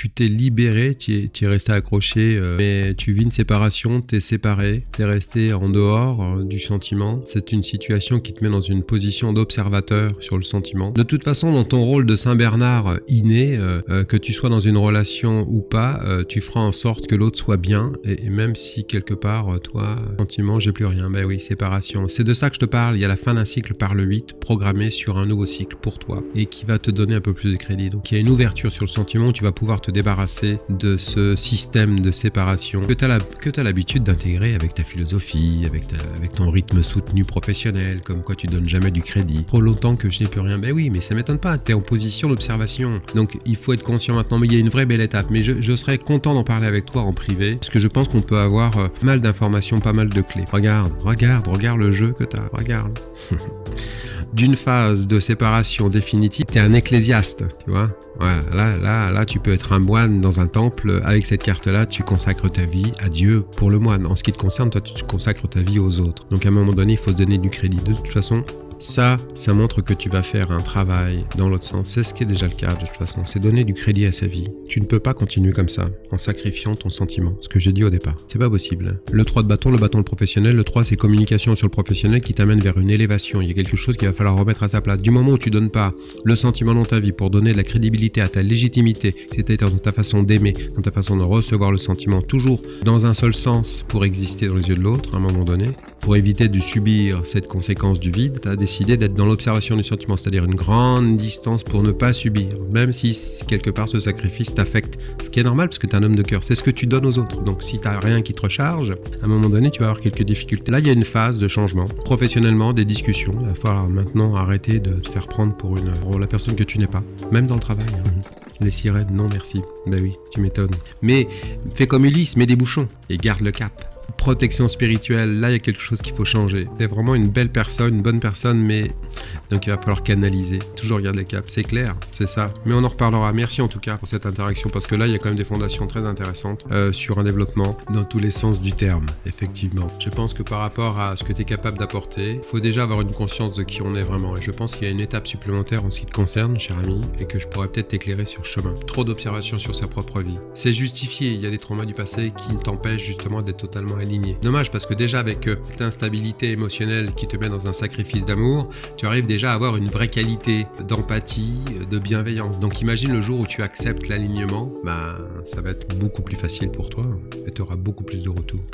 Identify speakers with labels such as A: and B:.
A: Tu t'es libéré, tu es resté accroché, mais tu vis une séparation, tu es séparé, tu es resté en dehors du sentiment. C'est une situation qui te met dans une position d'observateur sur le sentiment. De toute façon, dans ton rôle de Saint-Bernard inné, que tu sois dans une relation ou pas, tu feras en sorte que l'autre soit bien, et même si quelque part, toi, sentiment, j'ai plus rien, ben oui, séparation. C'est de ça que je te parle, il y a la fin d'un cycle par le 8, programmé sur un nouveau cycle pour toi, et qui va te donner un peu plus de crédit. Donc il y a une ouverture sur le sentiment où tu vas pouvoir te débarrasser de ce système de séparation que tu as l'habitude d'intégrer avec ta philosophie, avec ton rythme soutenu professionnel, comme quoi tu donnes jamais du crédit. Trop longtemps que je n'ai plus rien, ben oui, mais ça m'étonne pas, tu es en position d'observation. Donc il faut être conscient maintenant, mais il y a une vraie belle étape. Mais je serais content d'en parler avec toi en privé, parce que je pense qu'on peut avoir pas mal d'informations, pas mal de clés. Regarde le jeu que tu as, regarde. D'une phase de séparation définitive, tu es un ecclésiaste, tu vois. Voilà, là, tu peux être un moine dans un temple. Avec cette carte-là, tu consacres ta vie à Dieu pour le moine. En ce qui te concerne, toi, tu consacres ta vie aux autres. Donc, à un moment donné, il faut se donner du crédit. De toute façon, ça montre que tu vas faire un travail dans l'autre sens. C'est ce qui est déjà le cas de toute façon. C'est donner du crédit à sa vie. Tu ne peux pas continuer comme ça, en sacrifiant ton sentiment. Ce que j'ai dit au départ. C'est pas possible. Le 3 de bâton, le professionnel. Le 3, c'est communication sur le professionnel qui t'amène vers une élévation. Il y a quelque chose qu'il va falloir remettre à sa place. Du moment où tu donnes pas le sentiment dans ta vie pour donner de la crédibilité à ta légitimité, c'est-à-dire dans ta façon d'aimer, dans ta façon de recevoir le sentiment, toujours dans un seul sens pour exister dans les yeux de l'autre, à un moment donné, pour éviter de subir cette conséquence du vide, tu as décidé d'être dans l'observation du sentiment, c'est-à-dire une grande distance pour ne pas subir, même si quelque part ce sacrifice t'affecte, ce qui est normal parce que tu es un homme de cœur, c'est ce que tu donnes aux autres. Donc si tu n'as rien qui te recharge, à un moment donné tu vas avoir quelques difficultés. Là il y a une phase de changement, professionnellement, des discussions, il va falloir maintenant arrêter de te faire prendre pour la personne que tu n'es pas, même dans le travail. Les sirènes, non merci, ben oui, tu m'étonnes. Mais fais comme Ulysse, mets des bouchons et garde le cap. Protection spirituelle, là il y a quelque chose qu'il faut changer. T'es vraiment une belle personne, une bonne personne, mais donc il va falloir canaliser. Toujours garder le cap, c'est clair, c'est ça. Mais on en reparlera. Merci en tout cas pour cette interaction, parce que là il y a quand même des fondations très intéressantes sur un développement dans tous les sens du terme, effectivement. Je pense que par rapport à ce que tu es capable d'apporter, il faut déjà avoir une conscience de qui on est vraiment. Et je pense qu'il y a une étape supplémentaire en ce qui te concerne, cher ami, et que je pourrais peut-être t'éclairer sur le chemin. Trop d'observation sur sa propre vie. C'est justifié, il y a des traumas du passé qui t'empêchent justement d'être totalement aligné. Dommage parce que déjà avec cette instabilité émotionnelle qui te met dans un sacrifice d'amour, tu arrives déjà à avoir une vraie qualité d'empathie, de bienveillance. Donc imagine le jour où tu acceptes l'alignement, ça va être beaucoup plus facile pour toi et tu auras beaucoup plus de retours.